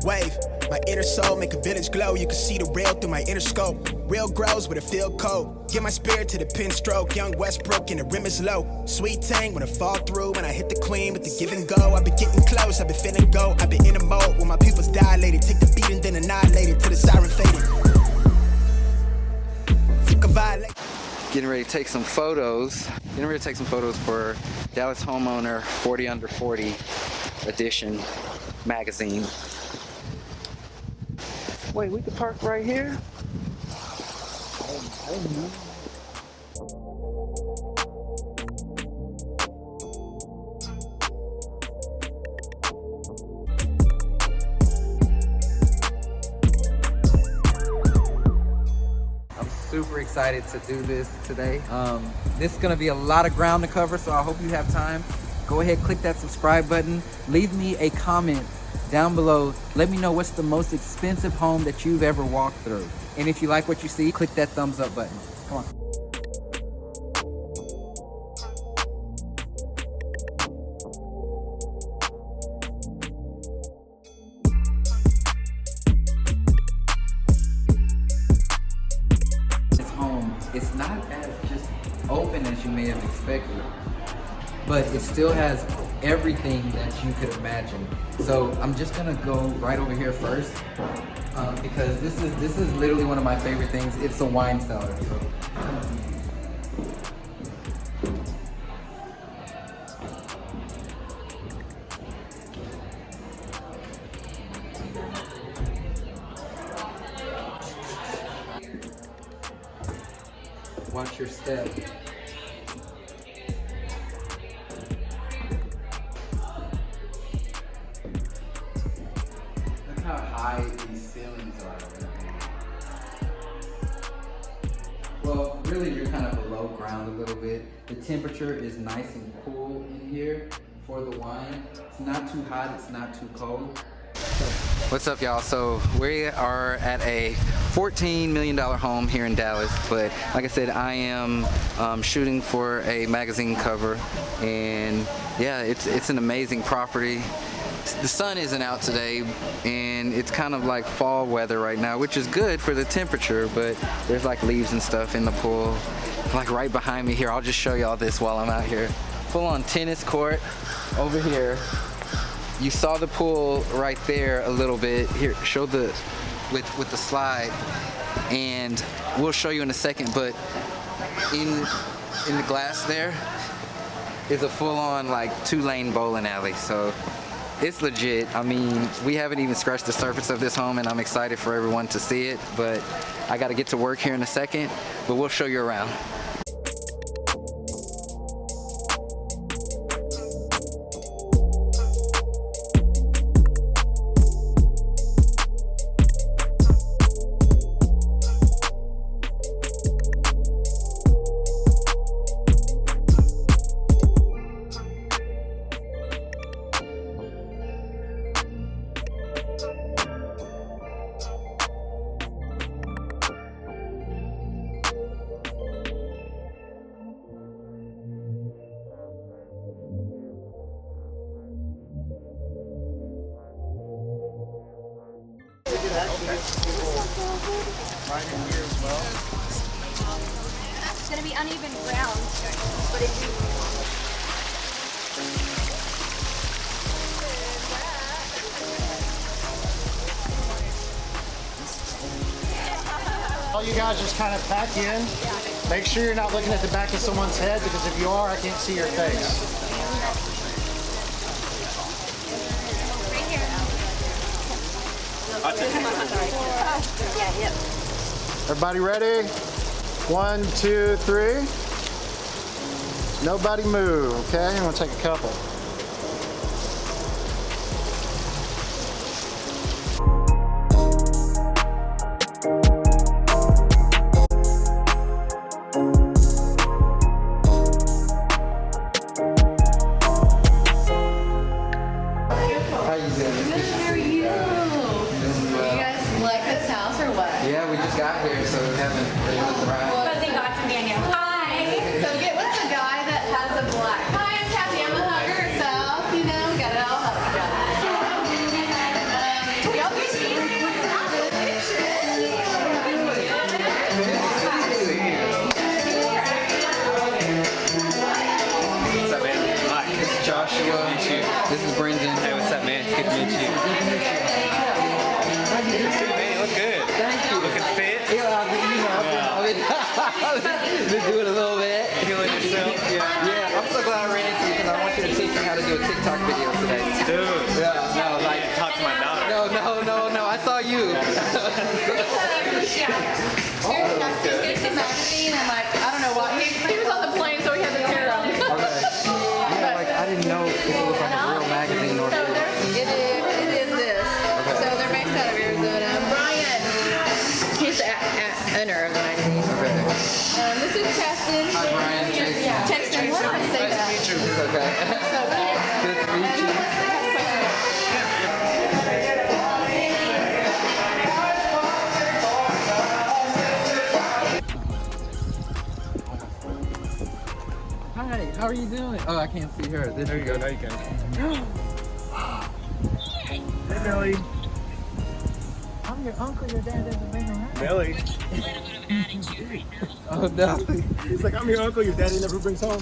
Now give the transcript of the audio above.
Wave, my inner soul make a village glow. You can see the real through my inner scope. Real grows with a feel cold. Get my spirit to the pin stroke. Young Westbrook and the rim is low. Sweet tang when I fall through. When I hit the queen with the give and go. I've been getting close, I've been feeling go. I've been in a mode when my pupils dilated. Take the beat and then annihilate it till the siren faded. Getting ready to take some photos. Getting ready to take some photos for Dallas Homeowner 40 Under 40 edition magazine. Wait, we could park right here? I'm super excited to do this today. This is gonna be a lot of ground to cover, so I hope you have time. Go ahead, click that subscribe button. Leave me a comment down below. Let me know what's the most expensive home that you've ever walked through. And if you like what you see, click that thumbs up button. Come on. This home, it's not as just open as you may have expected, but it still has everything that you could imagine. So I'm just gonna go right over here first because this is literally one of my favorite things. It's a wine cellar. So. Watch your step. How high these ceilings are. Well, really you're kind of below ground a little bit. The temperature is nice and cool in here for the wine. It's not too hot, it's not too cold. What's up, y'all? So we are at a $14 million home here in Dallas, but like I said, I am shooting for a magazine cover, and yeah, it's an amazing property. The sun isn't out today, and it's kind of like fall weather right now, which is good for the temperature, but there's like leaves and stuff in the pool. Like right behind me here, I'll just show y'all this while I'm out here. Full on tennis court over here. You saw the pool right there a little bit. Here, show the, with the slide, and we'll show you in a second, but in the glass there is a full-on like 2-lane bowling alley, so it's legit. I mean, we haven't even scratched the surface of this home, and I'm excited for everyone to see it, but I gotta get to work here in a second, but we'll show you around. Right in here as well. It's going to be uneven ground, but if you... All you guys just kind of pack in. Make sure you're not looking at the back of someone's head, because if you are, I can't see your face. Everybody ready? 1, 2, 3. Nobody move, okay? I'm gonna take a couple. How you doing? Good, how are you? Doing well. You guys like this house or what? Yeah, we just got here, so we haven't really looked around. But they got to Daniel. Hi! So get with the guy that has the black. Hi, I'm Kathy. I'm a hugger herself. You know, got it all up. Hey, what's up, man? Good to meet you. Good to see you, man. You look good. Thank you. Looking fit. Yeah, I've been doing a little bit. Feeling yourself. Yeah, I'm so glad I ran into you because I want you to teach me how to do a TikTok video today. Dude. Yeah, no, like, Talk to my daughter. no, I saw you. Here's the magazine and like, I don't know why. He was on the plane, so he had the hair on. Okay. Yeah, like, I didn't know if it was like a real magazine or. So it is this. So they're based out of Arizona. Brian, he's the owner of the magazine. Okay. This is Chastin. Hi, Brian. Chastin. Chastin, why did I say that? It's okay. So bad. Good to meet you. Hi, how are you doing? Oh, I can't see her. There you go. Now you can. Hey, Billy. I'm your uncle. Your dad doesn't bring around. Billy. Oh no. He's like, I'm your uncle. Your daddy never brings home.